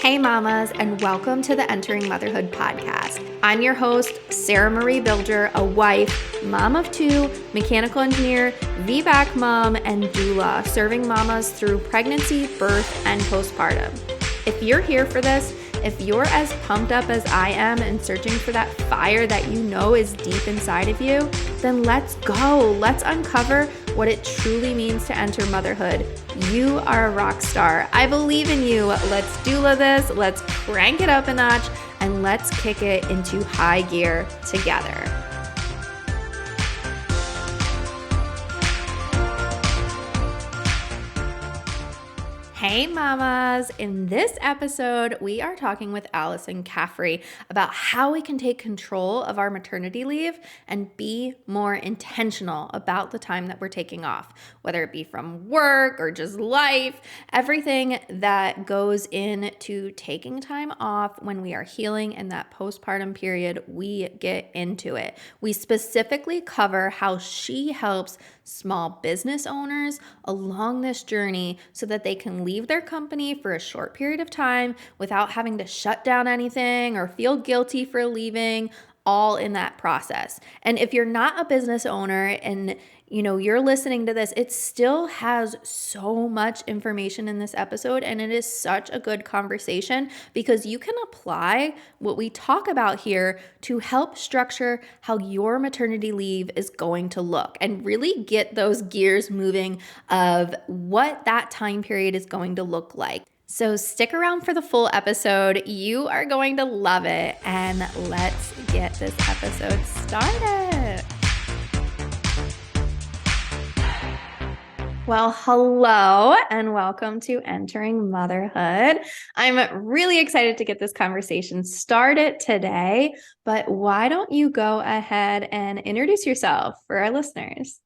Hey mamas, and welcome to the Entering Motherhood Podcast. I'm your host, Sarah Marie Bilger, a wife, mom of two, mechanical engineer, VBAC mom, and doula, serving mamas through pregnancy, birth, and postpartum. If you're here for this, if you're as pumped up as I am and searching for that fire that you know is deep inside of you, then let's go. Let's uncover what it truly means to enter motherhood. You are a rock star. I believe in you. Let's doula this. Let's crank it up a notch and let's kick it into high gear together. Hey mamas! In this episode, we are talking with Alyson Caffrey about how we can take control of our maternity leave and be more intentional about the time that we're taking off, whether it be from work or just life, everything that goes into taking time off when we are healing in that postpartum period, we get into it. We specifically cover how she helps small business owners along this journey so that they can leave their company for a short period of time without having to shut down anything or feel guilty for leaving, all in that process. And if you're not a business owner and you're listening to this, it still has so much information in this episode, and it is such a good conversation because you can apply what we talk about here to help structure how your maternity leave is going to look and really get those gears moving of what that time period is going to look like. So stick around for the full episode. You are going to love it, and let's get this episode started. Well, hello and welcome to Entering Motherhood. I'm really excited to get this conversation started today, but why don't you go ahead and introduce yourself for our listeners?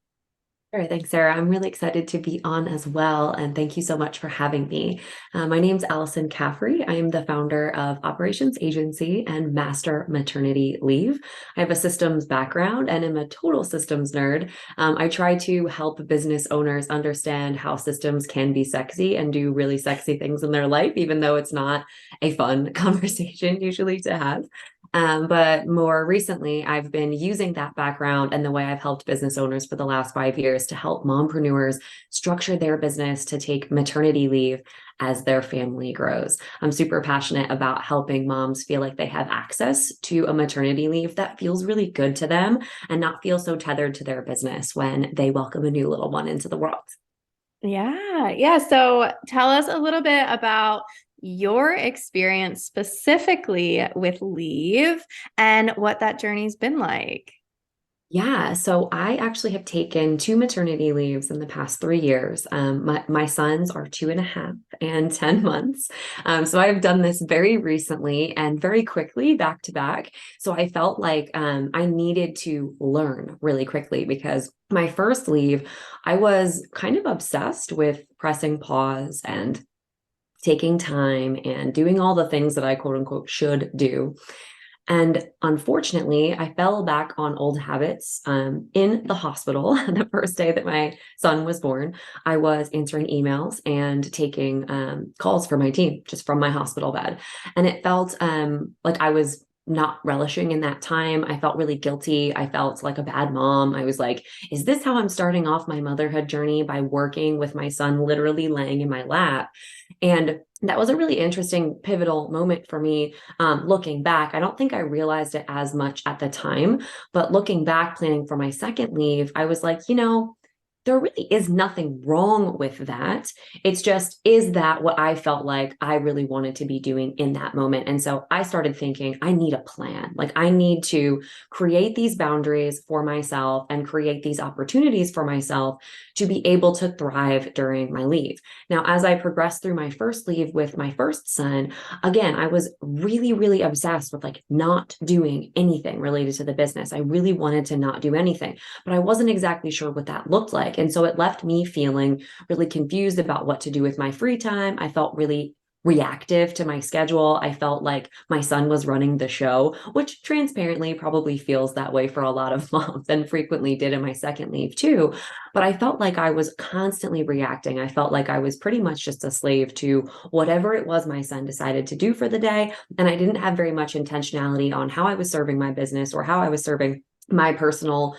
Sure. Thanks, Sarah. I'm really excited to be on as well. And thank you so much for having me. My name's Alyson Caffrey. I am the founder of Operations Agency and Master Maternity Leave. I have a systems background and am a total systems nerd. I try to help business owners understand how systems can be sexy and do really sexy things in their life, even though it's not a fun conversation usually to have. But more recently, I've been using that background and the way I've helped business owners for the last 5 years to help mompreneurs structure their business to take maternity leave as their family grows. I'm super passionate about helping moms feel like they have access to a maternity leave that feels really good to them and not feel so tethered to their business when they welcome a new little one into the world. Yeah. So tell us a little bit about your experience specifically with leave and what that journey's been like. Yeah, so I actually have taken 2 maternity leaves in the past 3 years. My sons are 2.5 and 10 months. So I've done this very recently and very quickly back to back. So I felt like I needed to learn really quickly because my first leave, I was kind of obsessed with pressing pause and taking time and doing all the things that I quote unquote should do. And unfortunately, I fell back on old habits in the hospital. The first day that my son was born, I was answering emails and taking calls for my team just from my hospital bed. And it felt like I was not relishing in that time. I felt really guilty. I felt like a bad mom. I was like, is this how I'm starting off my motherhood journey, by working with my son literally laying in my lap? And that was a really interesting pivotal moment for me. Looking back, I don't think I realized it as much at the time, but looking back, planning for my second leave, I was like, there really is nothing wrong with that. It's just, is that what I felt like I really wanted to be doing in that moment? And so I started thinking, I need a plan. Like I need to create these boundaries for myself and create these opportunities for myself to be able to thrive during my leave. Now, as I progressed through my first leave with my first son, again, I was really, really obsessed with like not doing anything related to the business. I really wanted to not do anything, but I wasn't exactly sure what that looked like. And so it left me feeling really confused about what to do with my free time. I felt really reactive to my schedule. I felt like my son was running the show, which transparently probably feels that way for a lot of moms and frequently did in my second leave too. But I felt like I was constantly reacting. I felt like I was pretty much just a slave to whatever it was my son decided to do for the day. And I didn't have very much intentionality on how I was serving my business or how I was serving my personal,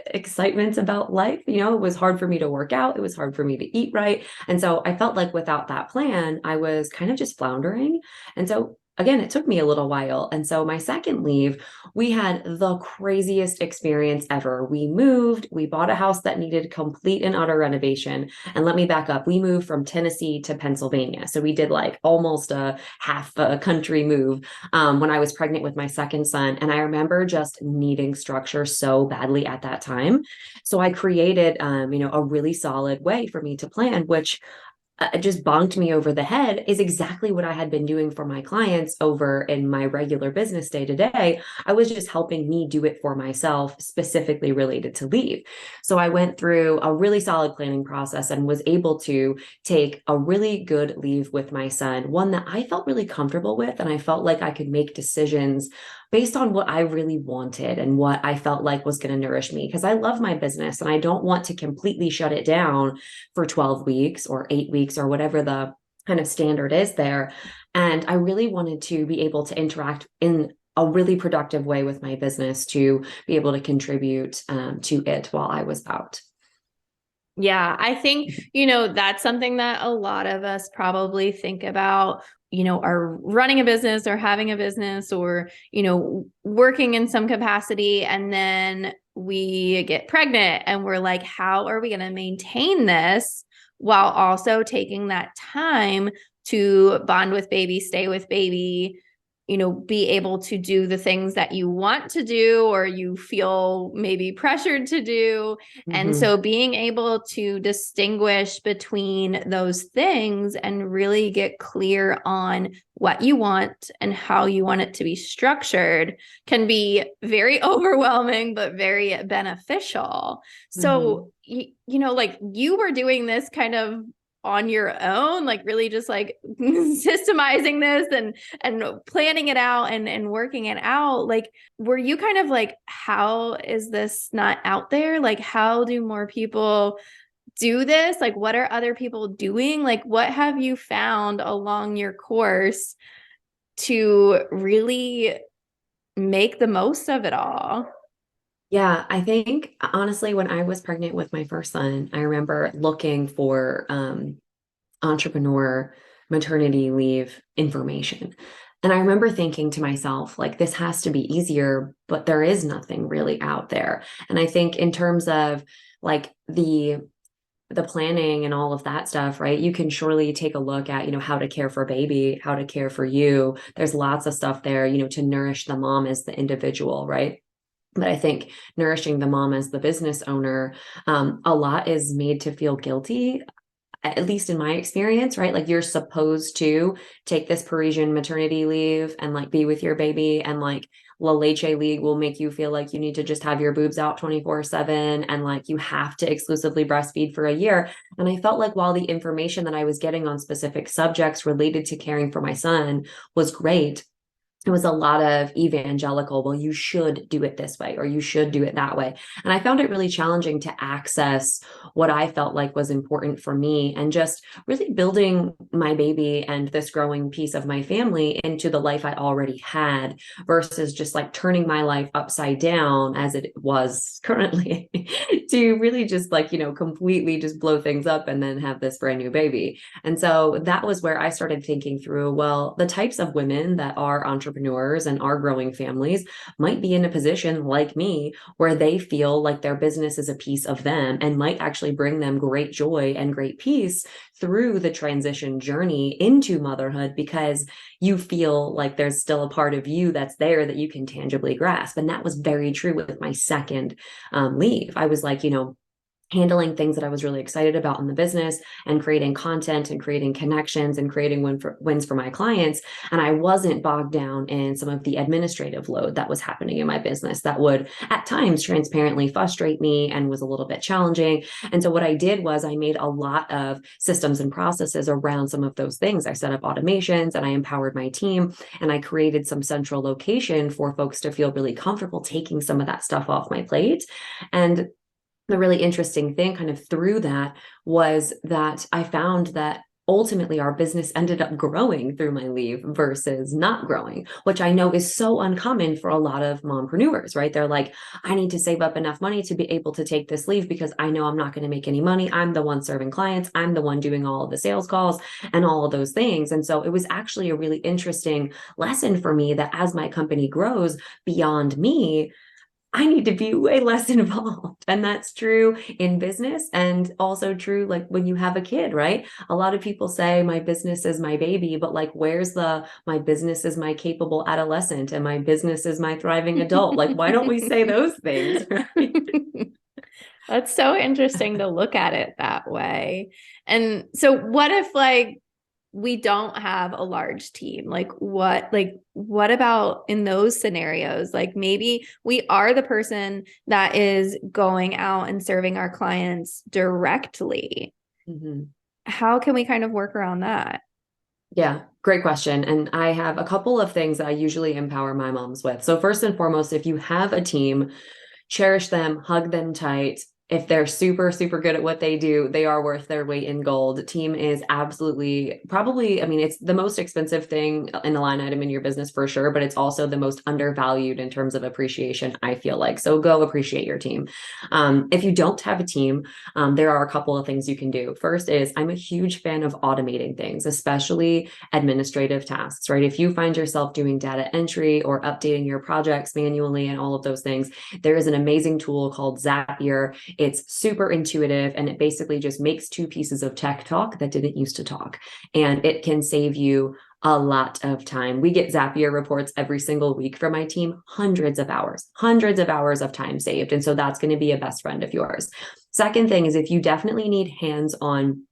excitements about life. It was hard for me to work out. It was hard for me to eat right. And so I felt like without that plan, I was kind of just floundering. And so again, it took me a little while. And so my second leave, we had the craziest experience ever. We moved, we bought a house that needed complete and utter renovation. And let me back up. We moved from Tennessee to Pennsylvania. So we did like almost a half a country move when I was pregnant with my second son. And I remember just needing structure so badly at that time. So I created, a really solid way for me to plan, which just bonked me over the head is exactly what I had been doing for my clients over in my regular business day to day. I was just helping me do it for myself, specifically related to leave. So I went through a really solid planning process and was able to take a really good leave with my son, one that I felt really comfortable with. And I felt like I could make decisions based on what I really wanted and what I felt like was going to nourish me. Because I love my business and I don't want to completely shut it down for 12 weeks or 8 weeks or whatever the kind of standard is there. And I really wanted to be able to interact in a really productive way with my business to be able to contribute to it while I was out. Yeah, I think, that's something that a lot of us probably think about, are running a business or having a business or, working in some capacity. And then we get pregnant and we're like, how are we going to maintain this while also taking that time to bond with baby, stay with baby, be able to do the things that you want to do or you feel maybe pressured to do. And so being able to distinguish between those things and really get clear on what you want and how you want it to be structured can be very overwhelming, but very beneficial. So, like you were doing this kind of on your own, like really just like systemizing this and planning it out and working it out. Like, were you kind of like, how is this not out there? Like, how do more people do this? Like, what are other people doing? Like, what have you found along your course to really make the most of it all? Yeah, I think honestly, when I was pregnant with my first son, I remember looking for entrepreneur maternity leave information. And I remember thinking to myself, like, this has to be easier, but there is nothing really out there. And I think in terms of like the planning and all of that stuff, right? You can surely take a look at, how to care for a baby, how to care for you. There's lots of stuff there, to nourish the mom as the individual, right? But I think nourishing the mom as the business owner, a lot is made to feel guilty, at least in my experience, right? Like you're supposed to take this Parisian maternity leave and like be with your baby, and like La Leche League will make you feel like you need to just have your boobs out 24/7 and like you have to exclusively breastfeed for a year. And I felt like while the information that I was getting on specific subjects related to caring for my son was great, it was a lot of evangelical, well, you should do it this way, or you should do it that way. And I found it really challenging to access what I felt like was important for me and just really building my baby and this growing piece of my family into the life I already had versus just like turning my life upside down as it was currently to really just like, completely just blow things up and then have this brand new baby. And so that was where I started thinking through, well, the types of women that are entrepreneurs and are growing families might be in a position like me where they feel like their business is a piece of them and might actually bring them great joy and great peace through the transition journey into motherhood, because you feel like there's still a part of you that's there that you can tangibly grasp. And that was very true with my second leave. I was like, handling things that I was really excited about in the business and creating content and creating connections and creating wins for my clients. And I wasn't bogged down in some of the administrative load that was happening in my business that would at times transparently frustrate me and was a little bit challenging. And so what I did was I made a lot of systems and processes around some of those things. I set up automations and I empowered my team, and I created some central location for folks to feel really comfortable taking some of that stuff off my plate. And the really interesting thing kind of through that was that I found that ultimately our business ended up growing through my leave versus not growing, which I know is so uncommon for a lot of mompreneurs, right? They're like, I need to save up enough money to be able to take this leave because I know I'm not going to make any money. I'm the one serving clients. I'm the one doing all of the sales calls and all of those things. And so it was actually a really interesting lesson for me that as my company grows beyond me, I need to be way less involved. And that's true in business and also true like when you have a kid, right? A lot of people say my business is my baby, but like, where's the my business is my capable adolescent and my business is my thriving adult? Like, why don't we say those things, right? That's so interesting to look at it that way. And so what if like we don't have a large team? What about in those scenarios? Like maybe we are the person that is going out and serving our clients directly. Mm-hmm. How can we kind of work around that? Yeah, great question. And I have a couple of things that I usually empower my moms with. So, first and foremost, if you have a team, cherish them, hug them tight. If they're super, super good at what they do, they are worth their weight in gold. Team is absolutely probably, I mean, it's the most expensive thing in the line item in your business for sure, but it's also the most undervalued in terms of appreciation, I feel like. So go appreciate your team. If you don't have a team, there are a couple of things you can do. First is I'm a huge fan of automating things, especially administrative tasks, right? If you find yourself doing data entry or updating your projects manually and all of those things, there is an amazing tool called Zapier. It's super intuitive and it basically just makes two pieces of tech talk that didn't used to talk. And it can save you a lot of time. We get Zapier reports every single week from my team, hundreds of hours of time saved. And so that's going to be a best friend of yours. Second thing is if you definitely need hands-on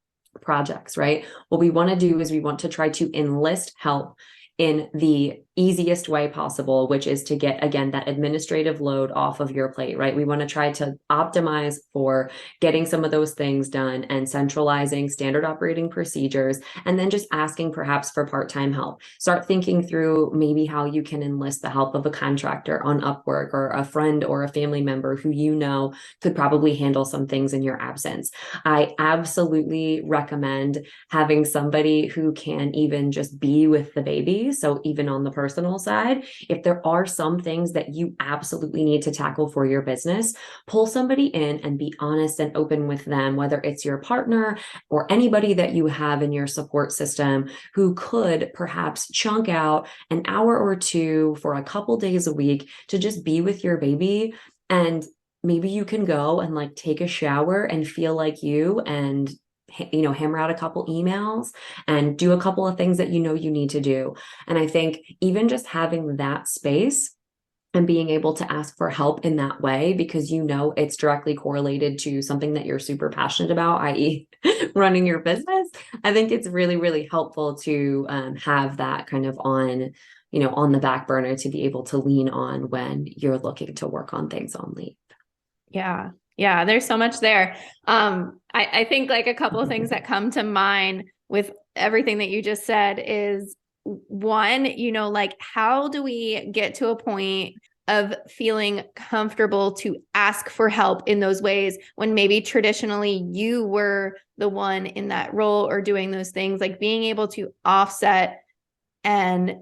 projects, right? What we want to do is we want to try to enlist help in the easiest way possible, which is to get, again, that administrative load off of your plate, right? We want to try to optimize for getting some of those things done and centralizing standard operating procedures, and then just asking perhaps for part-time help. Start thinking through maybe how you can enlist the help of a contractor on Upwork or a friend or a family member who you know could probably handle some things in your absence. I absolutely recommend having somebody who can even just be with the baby. So even on the personal side, if there are some things that you absolutely need to tackle for your business, pull somebody in and be honest and open with them, whether it's your partner or anybody that you have in your support system who could perhaps chunk out an hour or two for a couple days a week to just be with your baby. And maybe you can go and like take a shower and feel like you and hammer out a couple emails and do a couple of things that you know you need to do. And I think even just having that space and being able to ask for help in that way, because you know it's directly correlated to something that you're super passionate about, i.e. running your business, I think it's really, really helpful to have that kind of on the back burner to be able to lean on when you're looking to work on things on leave. Yeah. Yeah. There's so much there. I think like a couple of things that come to mind with everything that you just said is one, like how do we get to a point of feeling comfortable to ask for help in those ways when maybe traditionally you were the one in that role or doing those things, like being able to offset and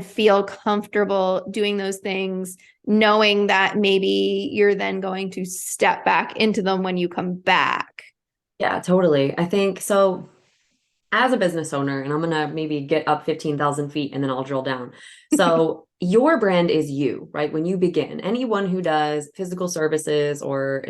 feel comfortable doing those things, knowing that maybe you're then going to step back into them when you come back. Yeah, totally. I think so. As a business owner, and I'm going to maybe get up 15,000 feet and then I'll drill down. So your brand is you, right? When you begin, anyone who does physical services or,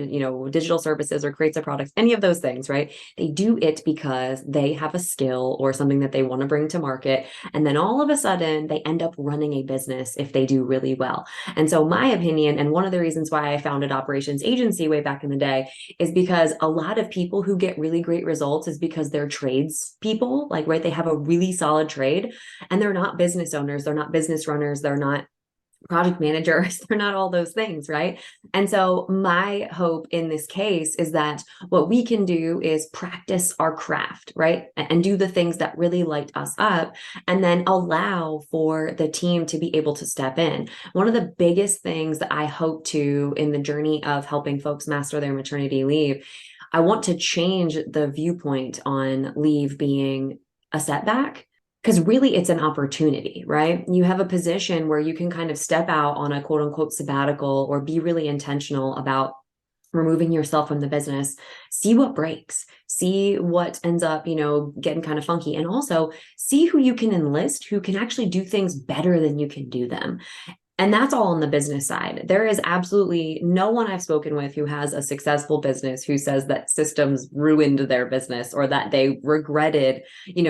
digital services or creates a product, any of those things, right? They do it because they have a skill or something that they want to bring to market. And then all of a sudden they end up running a business if they do really well. And so my opinion, and one of the reasons why I founded Operations Agency way back in the day, is because a lot of people who get really great results is because they're trades people, like, right? They have a really solid trade and they're not business owners. They're not business runners. They're not project managers. They're not all those things, right? And so my hope in this case is that what we can do is practice our craft, right? And do the things that really light us up, and then allow for the team to be able to step in. One of the biggest things that I hope to in the journey of helping folks master their maternity leave, I want to change the viewpoint on leave being a setback, because really it's an opportunity, right? You have a position where you can kind of step out on a quote unquote sabbatical or be really intentional about removing yourself from the business, see what breaks, see what ends up, getting kind of funky, and also see who you can enlist who can actually do things better than you can do them. And that's all on the business side. There is absolutely no one I've spoken with who has a successful business who says that systems ruined their business or that they regretted,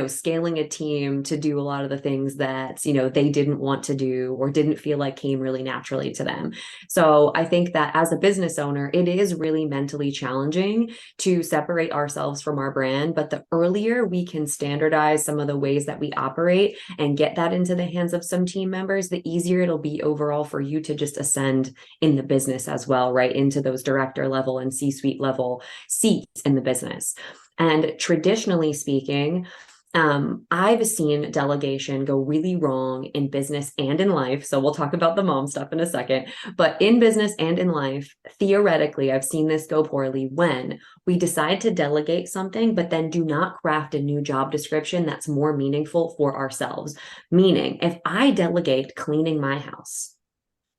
scaling a team to do a lot of the things that, they didn't want to do or didn't feel like came really naturally to them. So I think that as a business owner, it is really mentally challenging to separate ourselves from our brand. But the earlier we can standardize some of the ways that we operate and get that into the hands of some team members, the easier it'll be overall for you to just ascend in the business as well, right? Into those director level and C-suite level seats in the business. And traditionally speaking, I've seen delegation go really wrong in business and in life. So we'll talk about the mom stuff in a second. But in business and in life, theoretically, I've seen this go poorly when we decide to delegate something, but then do not craft a new job description that's more meaningful for ourselves. Meaning, if I delegate cleaning my house,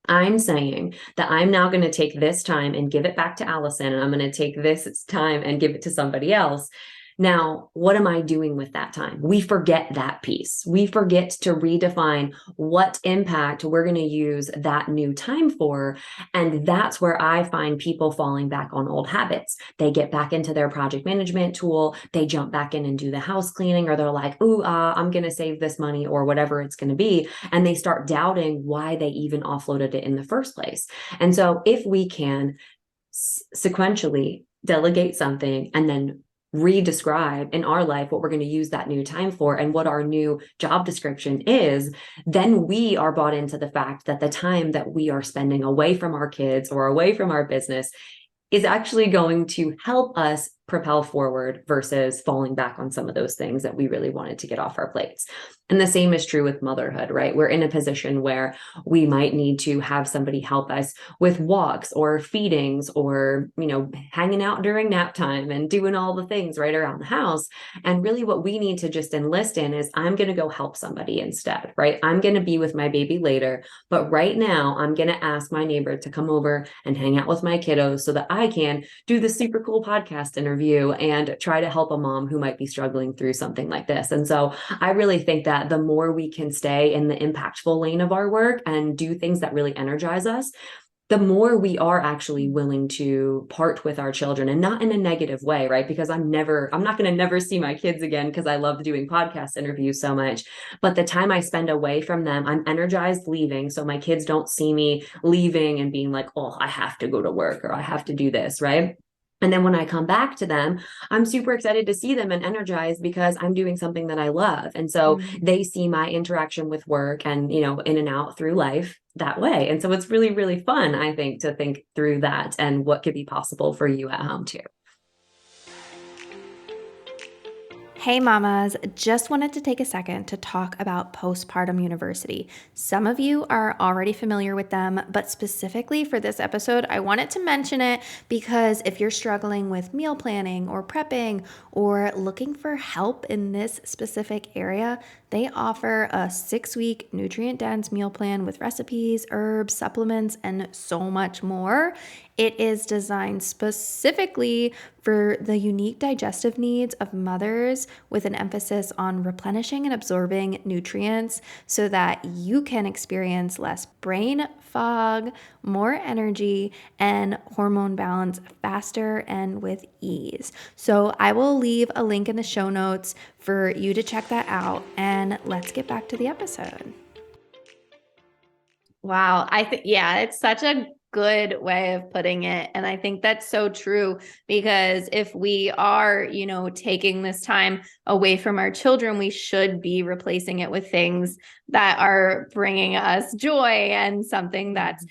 I'm saying that I'm now going to take this time and give it back to Alyson, and I'm going to take this time and give it to somebody else. Now, what am I doing with that time? We forget that piece. We forget to redefine what impact we're going to use that new time for. And that's where I find people falling back on old habits. They get back into their project management tool. They jump back in and do the house cleaning, or they're like, ooh, I'm going to save this money or whatever it's going to be. And they start doubting why they even offloaded it in the first place. And so if we can sequentially delegate something and then redescribe in our life what we're going to use that new time for and what our new job description is, then we are bought into the fact that the time that we are spending away from our kids or away from our business is actually going to help us propel forward versus falling back on some of those things that we really wanted to get off our plates. And the same is true with motherhood, right? We're in a position where we might need to have somebody help us with walks or feedings or, hanging out during nap time and doing all the things right around the house. And really what we need to just enlist in is I'm going to go help somebody instead, right? I'm going to be with my baby later, but right now I'm going to ask my neighbor to come over and hang out with my kiddos so that I can do the super cool podcast interview and try to help a mom who might be struggling through something like this. And so I really think that the more we can stay in the impactful lane of our work and do things that really energize us, the more we are actually willing to part with our children, and not in a negative way, right? Because I'm not going to never see my kids again because I love doing podcast interviews so much. But the time I spend away from them, I'm energized leaving. So my kids don't see me leaving and being like, oh, I have to go to work or I have to do this, right? And then when I come back to them, I'm super excited to see them and energized because I'm doing something that I love. And so they see my interaction with work and, in and out through life that way. And so it's really, really fun, I think, to think through that and what could be possible for you at home too. Hey mamas, just wanted to take a second to talk about Postpartum University. Some of you are already familiar with them, but specifically for this episode, I wanted to mention it because if you're struggling with meal planning or prepping or looking for help in this specific area, they offer a 6-week nutrient-dense meal plan with recipes, herbs, supplements, and so much more. It is designed specifically for the unique digestive needs of mothers, with an emphasis on replenishing and absorbing nutrients so that you can experience less brain fog, more energy, and hormone balance faster and with ease. So I will leave a link in the show notes for you to check that out, and let's get back to the episode. Wow. I think, yeah, it's such a good way of putting it. And I think that's so true, because if we are, taking this time away from our children, we should be replacing it with things that are bringing us joy and something that's,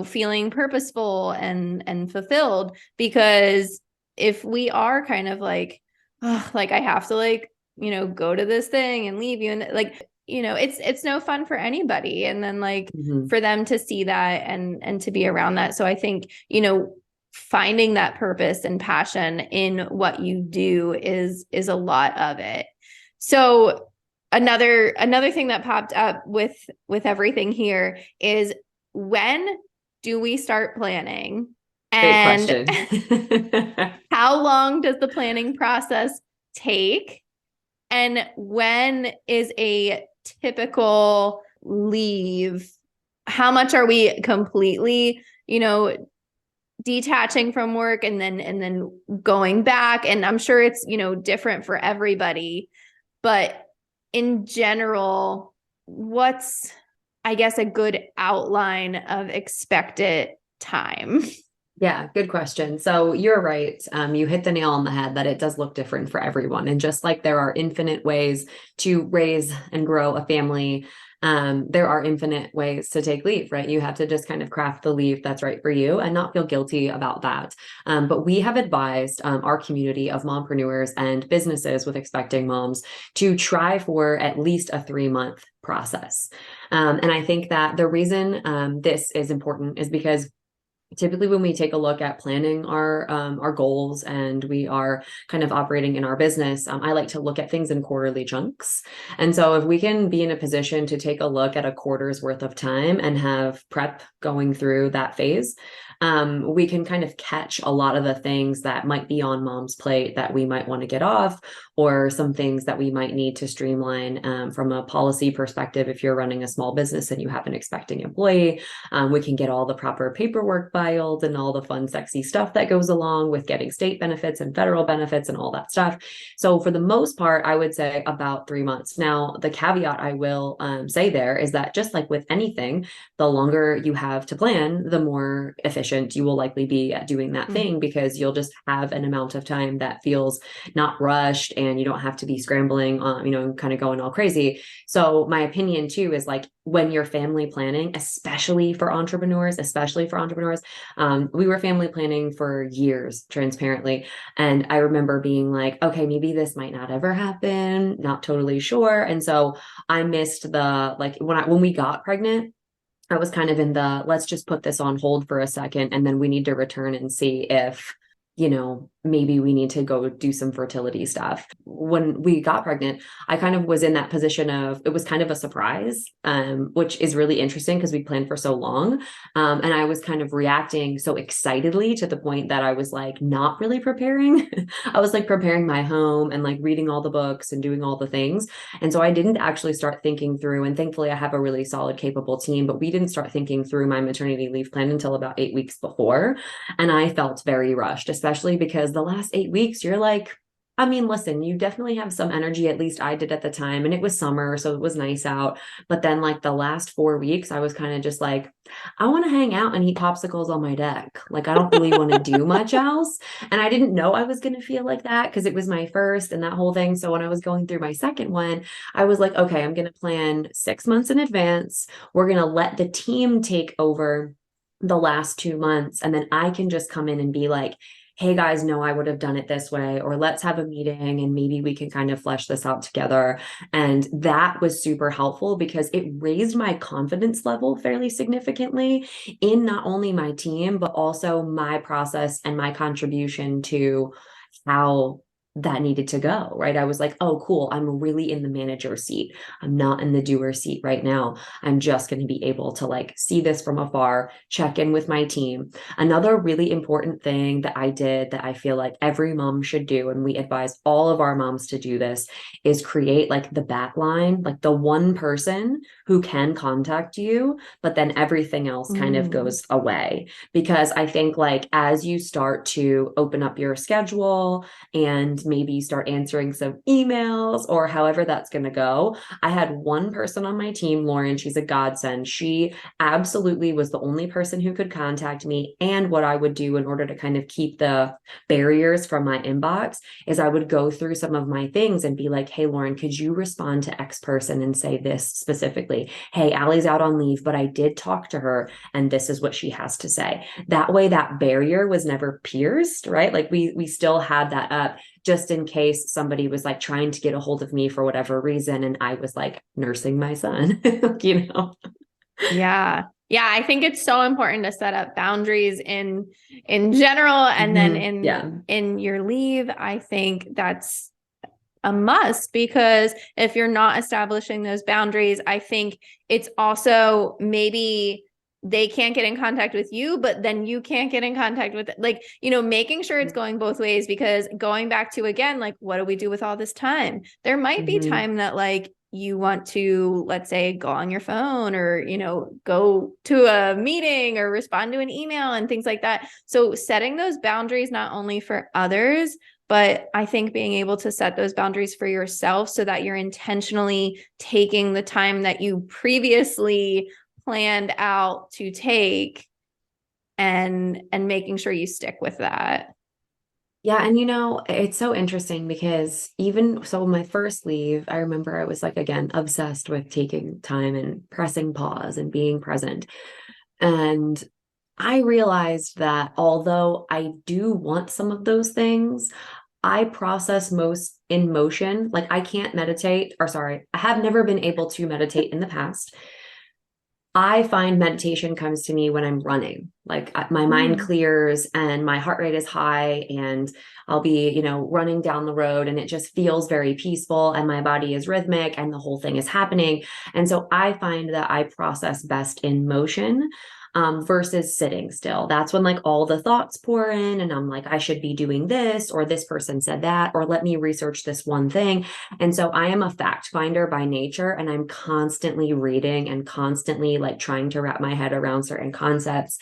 feeling purposeful and fulfilled. Because if we are kind of like, oh, like I have to go to this thing and leave you, and it's no fun for anybody. And then for them to see that and to be around that. So I think, finding that purpose and passion in what you do is a lot of it. So another thing that popped up with everything here is, when do we start planning? Great And question. how long does the planning process take? And when is a typical leave? How much are we completely, detaching from work and then going back? And I'm sure it's, different for everybody, but in general, what's, I guess, a good outline of expected time? Yeah, good question. So you're right. You hit the nail on the head that it does look different for everyone. And just like there are infinite ways to raise and grow a family, there are infinite ways to take leave, right? You have to just kind of craft the leave that's right for you and not feel guilty about that. But we have advised our community of mompreneurs and businesses with expecting moms to try for at least a 3-month process. And I think that the reason this is important is because typically when we take a look at planning our goals and we are kind of operating in our business, I like to look at things in quarterly chunks. And so if we can be in a position to take a look at a quarter's worth of time and have prep going through that phase, we can kind of catch a lot of the things that might be on mom's plate that we might want to get off, or some things that we might need to streamline from a policy perspective. If you're running a small business and you have an expecting employee, we can get all the proper paperwork filed and all the fun, sexy stuff that goes along with getting state benefits and federal benefits and all that stuff. So for the most part, I would say about 3 months. Now, the caveat I will say there is that just like with anything, the longer you have to plan, the more efficient you will likely be at doing that thing, because you'll just have an amount of time that feels not rushed and you don't have to be scrambling, kind of going all crazy. So my opinion too is like, when you're family planning, especially for entrepreneurs, we were family planning for years, transparently. And I remember being like, okay, maybe this might not ever happen, not totally sure. And so I missed the, like, when we got pregnant, I was kind of in the, let's just put this on hold for a second, and then we need to return and see if, maybe we need to go do some fertility stuff. When we got pregnant, I kind of was in that position of, it was kind of a surprise, which is really interesting because we planned for so long. And I was kind of reacting so excitedly to the point that I was like, not really preparing. I was like preparing my home and like reading all the books and doing all the things. And so I didn't actually start thinking through, and thankfully I have a really solid, capable team, but we didn't start thinking through my maternity leave plan until about 8 weeks before. And I felt very rushed, especially because the last 8 weeks, you're like, I mean, listen, you definitely have some energy. At least I did at the time. And it was summer, so it was nice out. But then like the last 4 weeks, I was kind of just like, I want to hang out and eat popsicles on my deck. Like, I don't really want to do much else. And I didn't know I was going to feel like that because it was my first and that whole thing. So when I was going through my second one, I was like, okay, I'm going to plan 6 months in advance. We're going to let the team take over the last 2 months. And then I can just come in and be like, hey guys, no, I would have done it this way, or let's have a meeting and maybe we can kind of flesh this out together. And that was super helpful because it raised my confidence level fairly significantly in not only my team, but also my process and my contribution to how that needed to go, right? I was like, oh, cool. I'm really in the manager seat. I'm not in the doer seat right now. I'm just going to be able to like see this from afar, check in with my team. Another really important thing that I did that I feel like every mom should do, and we advise all of our moms to do this, is create like the bat line, like the one person who can contact you, but then everything else kind of Mm. goes away. Because I think like as you start to open up your schedule and maybe start answering some emails or however that's going to go. I had one person on my team, Lauren, she's a godsend. She absolutely was the only person who could contact me. And what I would do in order to kind of keep the barriers from my inbox is I would go through some of my things and be like, hey, Lauren, could you respond to X person and say this specifically? Hey, Allie's out on leave, but I did talk to her and this is what she has to say. That way, that barrier was never pierced, right? Like we still had that up just in case somebody was like trying to get a hold of me for whatever reason. And I was like nursing my son, you know? Yeah. Yeah, I think it's so important to set up boundaries in general and then Yeah. in your leave. I think that's a must because if you're not establishing those boundaries, I think it's also maybe they can't get in contact with you, but then you can't get in contact with like, making sure it's going both ways because going back to again, like, what do we do with all this time? There might be time that like you want to, let's say, go on your phone or, go to a meeting or respond to an email and things like that. So setting those boundaries, not only for others, but I think being able to set those boundaries for yourself so that you're intentionally taking the time that you previously planned out to take and making sure you stick with that. Yeah, and it's so interesting because even so, my first leave, I remember I was like, again, obsessed with taking time and pressing pause and being present. And I realized that although I do want some of those things, I process most in motion. Like I can't meditate, or sorry, I have never been able to meditate in the past. I find meditation comes to me when I'm running. Like my mind Mm. clears and my heart rate is high and I'll be, running down the road and it just feels very peaceful and my body is rhythmic and the whole thing is happening. And so I find that I process best in motion. Versus sitting still. That's when like all the thoughts pour in and I'm like, I should be doing this, or this person said that, or let me research this one thing. And so I am a fact finder by nature, and I'm constantly reading and constantly like trying to wrap my head around certain concepts.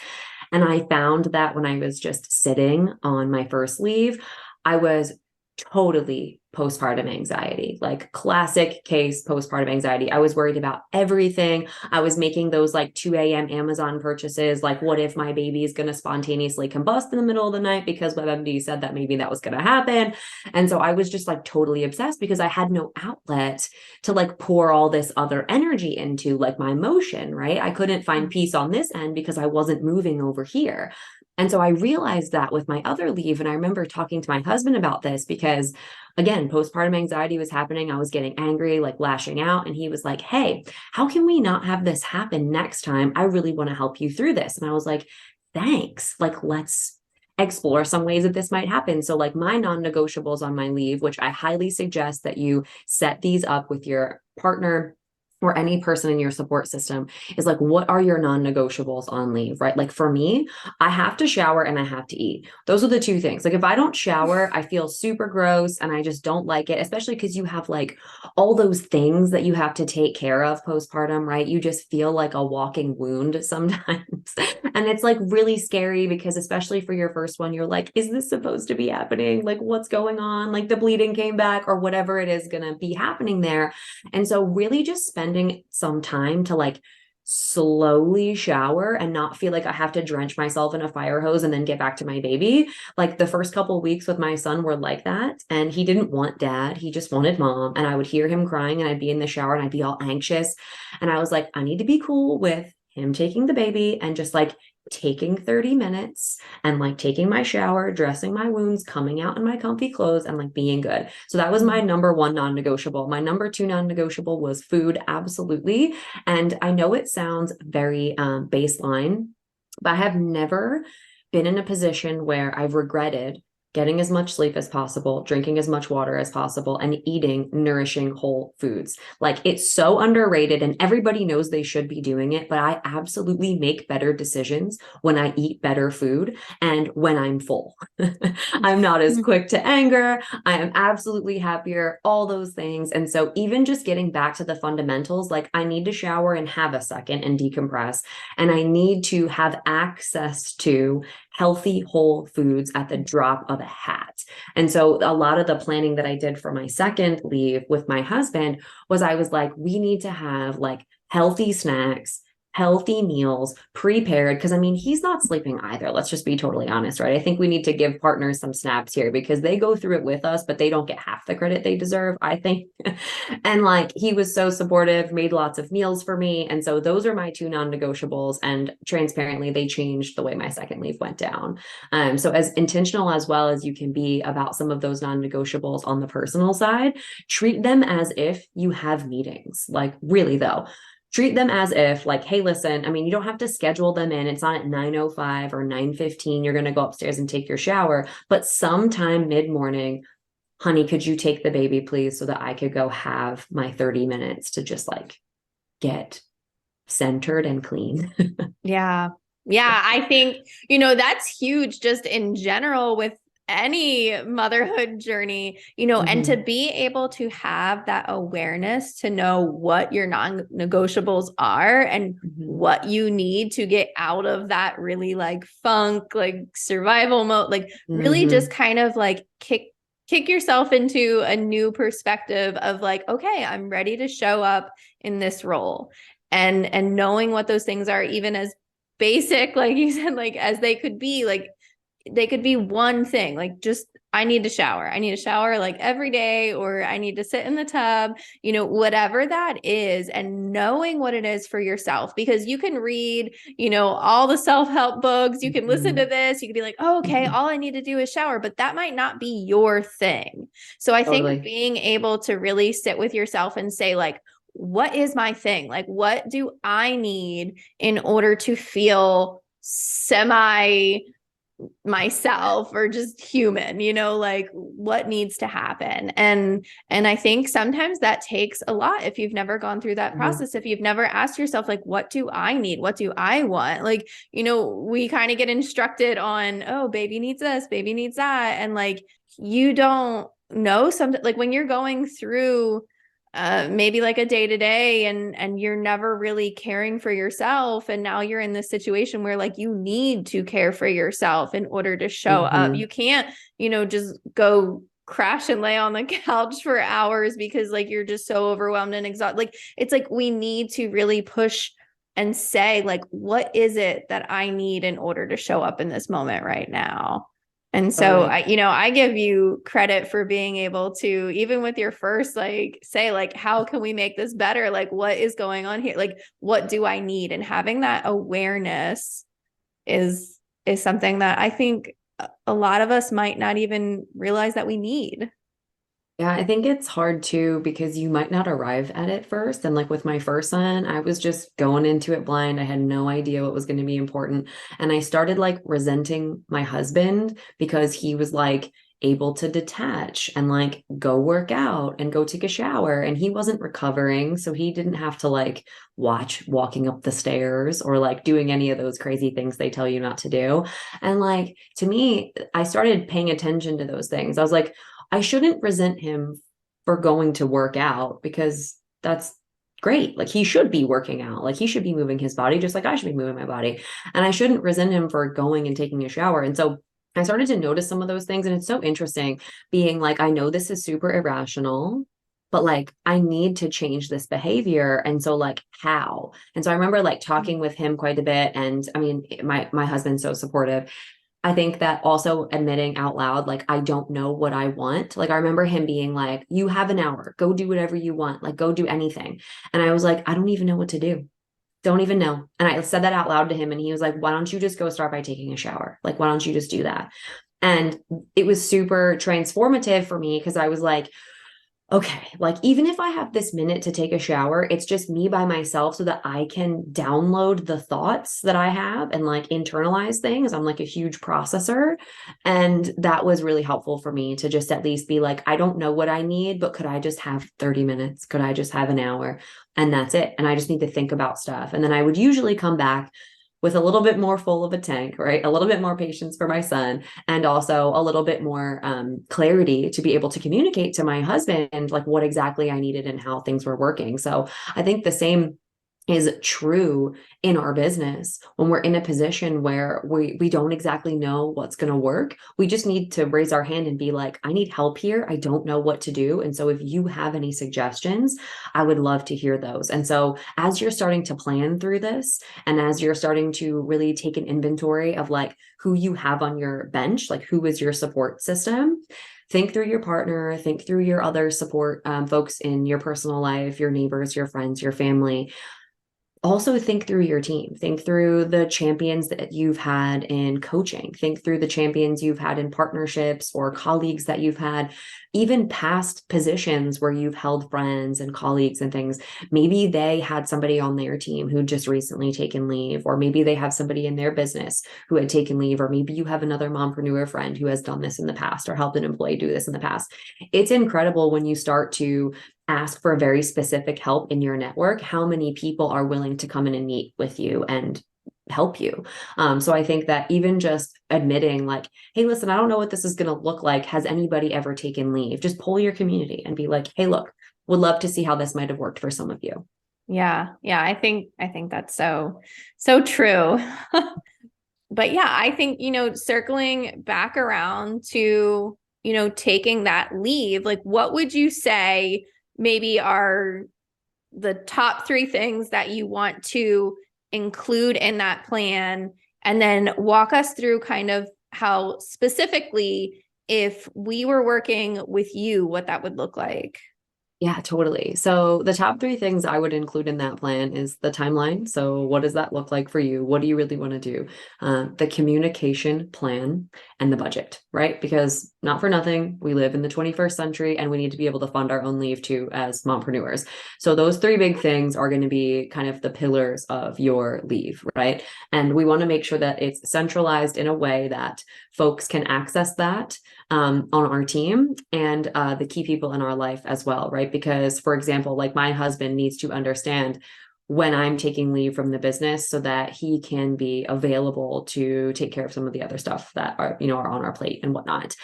And I found that when I was just sitting on my first leave, I was totally postpartum anxiety, like classic case postpartum anxiety. I was worried about everything. I was making those like 2 a.m. Amazon purchases. Like, what if my baby is going to spontaneously combust in the middle of the night because WebMD said that maybe that was going to happen? And so I was just like totally obsessed because I had no outlet to like pour all this other energy into like my emotion, right? I couldn't find peace on this end because I wasn't moving over here. And so I realized that with my other leave. And I remember talking to my husband about this because, again, postpartum anxiety was happening. I was getting angry, like lashing out. And he was like, hey, how can we not have this happen next time? I really want to help you through this. And I was like, thanks. Like, let's explore some ways that this might happen. So, like, my non negotiables on my leave, which I highly suggest that you set these up with your partner or any person in your support system, is like, what are your non-negotiables on leave, right? Like for me, I have to shower and I have to eat. Those are the two things. Like if I don't shower, I feel super gross and I just don't like it, especially because you have like all those things that you have to take care of postpartum, right? You just feel like a walking wound sometimes. And it's like really scary because especially for your first one, you're like, is this supposed to be happening? Like what's going on? Like the bleeding came back or whatever it is going to be happening there. And so really just spending some time to like slowly shower and not feel like I have to drench myself in a fire hose and then get back to my baby. Like the first couple of weeks with my son were like that. And he didn't want dad. He just wanted mom. And I would hear him crying and I'd be in the shower and I'd be all anxious. And I was like, I need to be cool with him taking the baby and just like taking 30 minutes and like taking my shower, dressing my wounds, coming out in my comfy clothes and like being good. So that was my number one non-negotiable. My number two non-negotiable was food. Absolutely. And I know it sounds very baseline, but I have never been in a position where I've regretted getting as much sleep as possible, drinking as much water as possible, and eating nourishing whole foods. Like, it's so underrated and everybody knows they should be doing it, but I absolutely make better decisions when I eat better food and when I'm full. I'm not as quick to anger. I am absolutely happier, all those things. And so even just getting back to the fundamentals, like I need to shower and have a second and decompress. And I need to have access to healthy whole foods at the drop of a hat. And so a lot of the planning that I did for my second leave with my husband was I was like, we need to have like healthy snacks, healthy meals prepared. Cause I mean, he's not sleeping either. Let's just be totally honest, right? I think we need to give partners some snaps here because they go through it with us, but they don't get half the credit they deserve, I think. And like, he was so supportive, made lots of meals for me. And so those are my two non-negotiables. And transparently, they changed the way my second leave went down. So as intentional as well as you can be about some of those non-negotiables on the personal side, treat them as if you have meetings. Like, really though, treat them as if like, hey, listen, I mean, you don't have to schedule them in. It's not at 9:05 or 9:15. You're going to go upstairs and take your shower, but sometime mid-morning, honey, could you take the baby, please, so that I could go have my 30 minutes to just like get centered and clean. Yeah. Yeah. I think, that's huge just in general with any motherhood journey, and to be able to have that awareness to know what your non-negotiables are and what you need to get out of that really like funk, like survival mode, like really just kind of like kick yourself into a new perspective of like, okay, I'm ready to show up in this role. And knowing what those things are, even as basic, like you said, like as they could be, like they could be one thing, like just I need to shower. I need to shower like every day, or I need to sit in the tub, whatever that is, and knowing what it is for yourself, because you can read, all the self-help books, you can listen to this, you can be like, oh, okay, all I need to do is shower, but that might not be your thing. So I think being able to really sit with yourself and say like, what is my thing? Like, what do I need in order to feel semi myself or just human, like what needs to happen. And I think sometimes that takes a lot if you've never gone through that process, if you've never asked yourself, like, what do I need? What do I want? Like, we kind of get instructed on, oh, baby needs this, baby needs that. And like, you don't know something, like when you're going through maybe like a day to day and you're never really caring for yourself. And now you're in this situation where like you need to care for yourself in order to show up. You can't, just go crash and lay on the couch for hours because like you're just so overwhelmed and exhausted. Like, it's like we need to really push and say like, what is it that I need in order to show up in this moment right now? And so I give you credit for being able to, even with your first, like say like, how can we make this better? Like, what is going on here? Like, what do I need? And having that awareness is something that I think a lot of us might not even realize that we need. Yeah, I think it's hard too because you might not arrive at it first. And like with my first son, I was just going into it blind. I had no idea what was going to be important. And I started like resenting my husband because he was like able to detach and like go work out and go take a shower. And he wasn't recovering. So he didn't have to like watch walking up the stairs or like doing any of those crazy things they tell you not to do. And like to me, I started paying attention to those things. I was like, I shouldn't resent him for going to work out because that's great. Like he should be working out. Like he should be moving his body just like I should be moving my body. And I shouldn't resent him for going and taking a shower. And so I started to notice some of those things. And it's so interesting being like, I know this is super irrational, but like I need to change this behavior. And so like how? And so I remember like talking with him quite a bit. And I mean, my husband's so supportive. I think that also admitting out loud, like, I don't know what I want. Like, I remember him being like, you have an hour, go do whatever you want, like, go do anything. And I was like, I don't even know what to do. Don't even know. And I said that out loud to him. And he was like, why don't you just go start by taking a shower? Like, why don't you just do that? And it was super transformative for me because I was like, okay, like even if I have this minute to take a shower, it's just me by myself so that I can download the thoughts that I have and like internalize things. I'm like a huge processor. And that was really helpful for me to just at least be like, I don't know what I need, but could I just have 30 minutes? Could I just have an hour? And that's it. And I just need to think about stuff. And then I would usually come back with a little bit more full of a tank, right? A little bit more patience for my son, and also a little bit more clarity to be able to communicate to my husband, like what exactly I needed and how things were working. So I think the same is true in our business when we're in a position where we don't exactly know what's going to work. We just need to raise our hand and be like, I need help here. I don't know what to do. And so if you have any suggestions, I would love to hear those. And so as you're starting to plan through this, and as you're starting to really take an inventory of like who you have on your bench, like who is your support system, think through your partner, think through your other support folks in your personal life, your neighbors, your friends, your family. Also think through your team, think through the champions that you've had in coaching, think through the champions you've had in partnerships or colleagues that you've had, even past positions where you've held friends and colleagues and things. Maybe they had somebody on their team who just recently taken leave, or maybe they have somebody in their business who had taken leave, or maybe you have another mompreneur friend who has done this in the past or helped an employee do this in the past. It's incredible when you start to ask for very specific help in your network, how many people are willing to come in and meet with you and help you. So I think that even just admitting like, hey, listen, I don't know what this is going to look like. Has anybody ever taken leave? Just pull your community and be like, hey, look, would love to see how this might have worked for some of you. Yeah. Yeah. I think that's so true. But yeah, I think, circling back around to, taking that leave, like what would you say maybe are the top three things that you want to include in that plan? And then walk us through kind of how specifically, if we were working with you, what that would look like. Yeah, totally. So the top three things I would include in that plan is the timeline. So what does that look like for you? What do you really want to do? The communication plan and the budget, right? Because not for nothing, we live in the 21st century and we need to be able to fund our own leave too as mompreneurs. So those three big things are going to be kind of the pillars of your leave, right? And we want to make sure that it's centralized in a way that folks can access that on our team and the key people in our life as well, right? Because, for example, like my husband needs to understand when I'm taking leave from the business so that he can be available to take care of some of the other stuff that are on our plate and whatnot.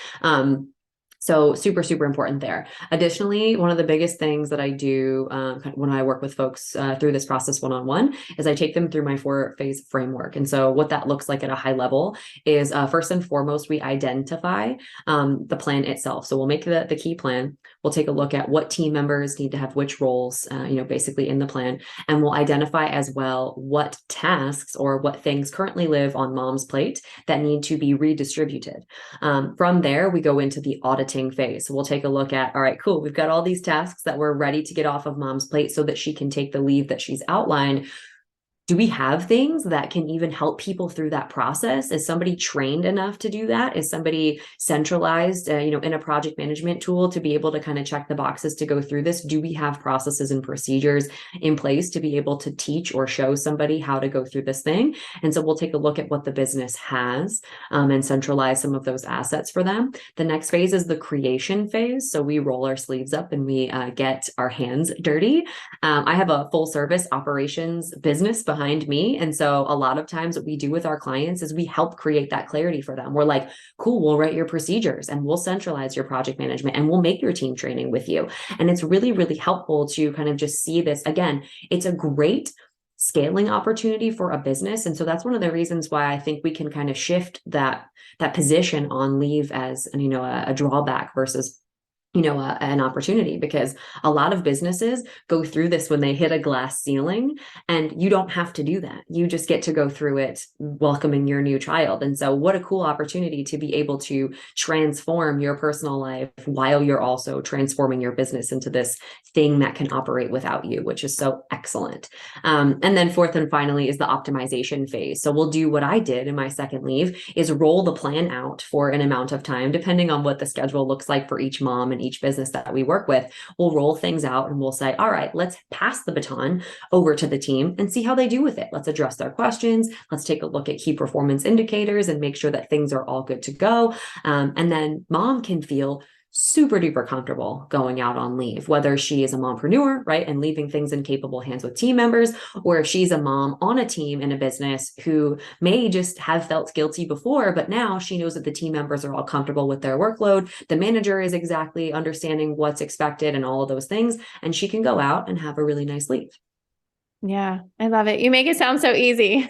So super, super important there. Additionally, one of the biggest things that I do when I work with folks through this process one-on-one is I take them through my 4-phase framework. And so what that looks like at a high level is first and foremost, we identify the plan itself. So we'll make the key plan. We'll take a look at what team members need to have which roles, basically in the plan. And we'll identify as well what tasks or what things currently live on mom's plate that need to be redistributed. From there, we go into the auditing phase. So we'll take a look at, all right, cool. We've got all these tasks that we're ready to get off of mom's plate so that she can take the leave that she's outlined. Do we have things that can even help people through that process? Is somebody trained enough to do that? Is somebody centralized, in a project management tool to be able to kind of check the boxes to go through this? Do we have processes and procedures in place to be able to teach or show somebody how to go through this thing? And so we'll take a look at what the business has and centralize some of those assets for them. The next phase is the creation phase. So we roll our sleeves up and we get our hands dirty. I have a full service operations business behind me. And so a lot of times what we do with our clients is we help create that clarity for them. We're like, cool, we'll write your procedures and we'll centralize your project management and we'll make your team training with you. And it's really, really helpful to kind of just see this. Again, it's a great scaling opportunity for a business. And so that's one of the reasons why I think we can kind of shift that position on leave as, a drawback versus an opportunity, because a lot of businesses go through this when they hit a glass ceiling, and you don't have to do that. You just get to go through it welcoming your new child. And so what a cool opportunity to be able to transform your personal life while you're also transforming your business into this thing that can operate without you, which is so excellent. And then fourth and finally is the optimization phase. So we'll do what I did in my second leave, is roll the plan out for an amount of time, depending on what the schedule looks like for each mom and each business that we work with, we'll roll things out and we'll say, all right, let's pass the baton over to the team and see how they do with it. Let's address their questions. Let's take a look at key performance indicators and make sure that things are all good to go. And then mom can feel super duper comfortable going out on leave, whether she is a mompreneur, right, and leaving things in capable hands with team members, or if she's a mom on a team in a business who may just have felt guilty before, but now she knows that the team members are all comfortable with their workload. The manager is exactly understanding what's expected and all of those things, and she can go out and have a really nice leave. Yeah, I love it. You make it sound so easy.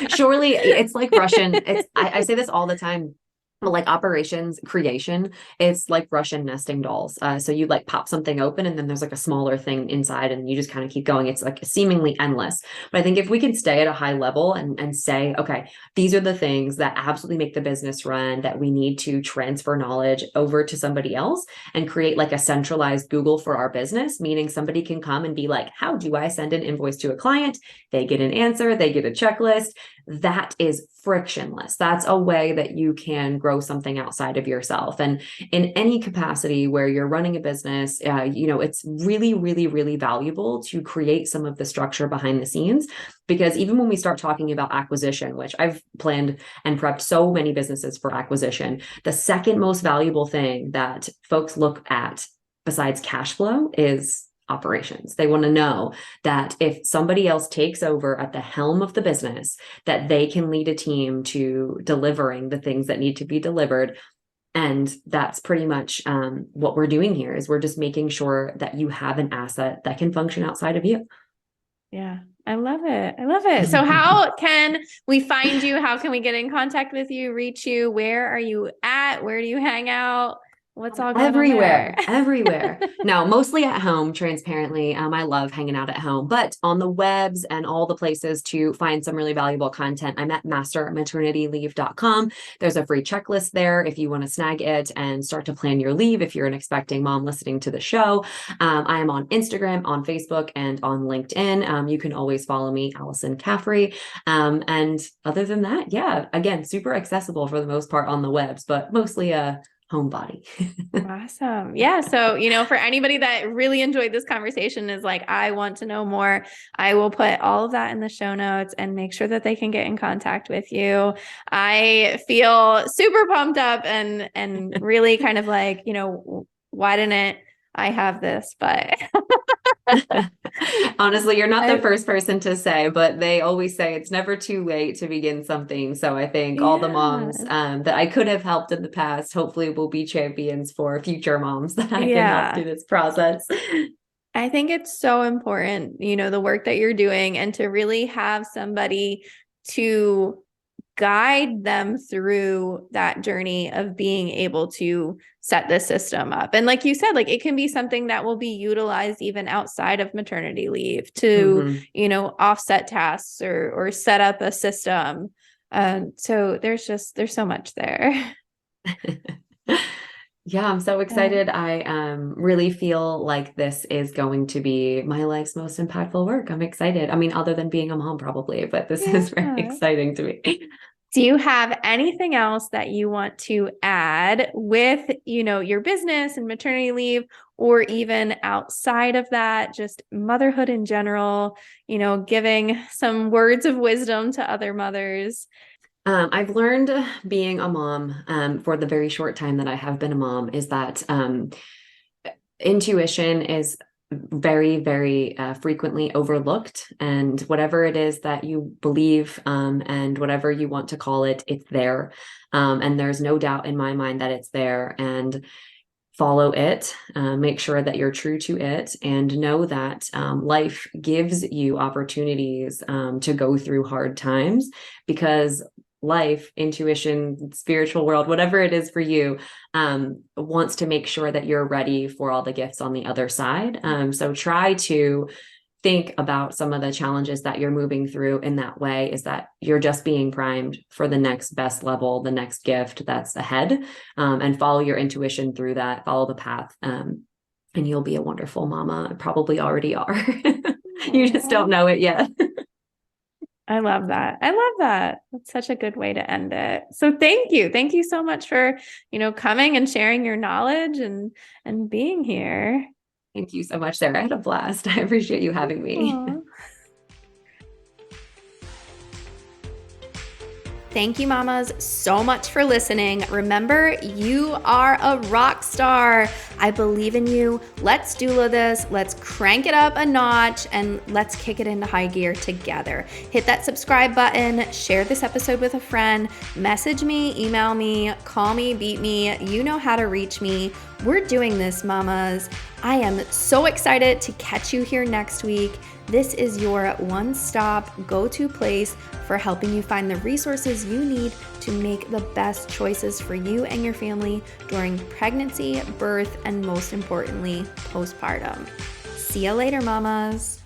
Surely it's like Russian. I say this all the time. Like operations creation, it's like Russian nesting dolls. So you like pop something open and then there's like a smaller thing inside and you just kind of keep going. It's like seemingly endless. But I think if we can stay at a high level and say, okay, these are the things that absolutely make the business run, that we need to transfer knowledge over to somebody else and create like a centralized Google for our business, meaning somebody can come and be like, how do I send an invoice to a client? They get an answer, they get a checklist. That is frictionless. That's a way that you can grow something outside of yourself. And in any capacity where you're running a business, it's really, really, really valuable to create some of the structure behind the scenes. Because even when we start talking about acquisition, which I've planned and prepped so many businesses for acquisition, the second most valuable thing that folks look at besides cash flow is operations. They want to know that if somebody else takes over at the helm of the business, that they can lead a team to delivering the things that need to be delivered. And that's pretty much what we're doing here is we're just making sure that you have an asset that can function outside of you. Yeah, I love it. I love it. So how can we find you? How can we get in contact with you, reach you? Where are you at? Where do you hang out? What's all going on there? Everywhere. No, mostly at home, transparently. I love hanging out at home, but on the webs and all the places to find some really valuable content, I'm at mastermaternityleave.com. There's a free checklist there if you want to snag it and start to plan your leave if you're an expecting mom listening to the show. I am on Instagram, on Facebook, and on LinkedIn. You can always follow me, Alyson Caffrey. And other than that, yeah, again, super accessible for the most part on the webs, but mostly homebody. Awesome. Yeah. So, for anybody that really enjoyed this conversation is like, I want to know more, I will put all of that in the show notes and make sure that they can get in contact with you. I feel super pumped up and really kind of like, why didn't I have this? But honestly, you're not the first person to say, but they always say it's never too late to begin something. So I think all the moms that I could have helped in the past, hopefully will be champions for future moms that I can help through this process. I think it's so important, the work that you're doing and to really have somebody to guide them through that journey of being able to set the system up. And like you said, like it can be something that will be utilized even outside of maternity leave to, offset tasks or set up a system. So there's so much there. Yeah, I'm so excited. I really feel like this is going to be my life's most impactful work. I'm excited. I mean, other than being a mom probably, but this is very exciting to me. Do you have anything else that you want to add with, your business and maternity leave, or even outside of that, just motherhood in general, giving some words of wisdom to other mothers? I've learned being a mom for the very short time that I have been a mom is that intuition is very, very frequently overlooked. And whatever it is that you believe and whatever you want to call it, it's there. And there's no doubt in my mind that it's there. And follow it, make sure that you're true to it, and know that life gives you opportunities to go through hard times because life, intuition, spiritual world, whatever it is for you, wants to make sure that you're ready for all the gifts on the other side. So try to think about some of the challenges that you're moving through in that way, is that you're just being primed for the next best level, the next gift that's ahead, and follow your intuition through that, follow the path. And you'll be a wonderful mama. Probably already are. You just don't know it yet. I love that. I love that. That's such a good way to end it. So thank you. Thank you so much for, coming and sharing your knowledge and being here. Thank you so much, Sarah. I had a blast. I appreciate you having me. Aw. Thank you, mamas, so much for listening. Remember, you are a rock star. I believe in you. Let's doula this. Let's crank it up a notch and let's kick it into high gear together. Hit that subscribe button, share this episode with a friend, message me, email me, call me, beat me. You know how to reach me. We're doing this, mamas. I am so excited to catch you here next week. This is your one-stop go-to place for helping you find the resources you need to make the best choices for you and your family during pregnancy, birth, and most importantly, postpartum. See you later, mamas.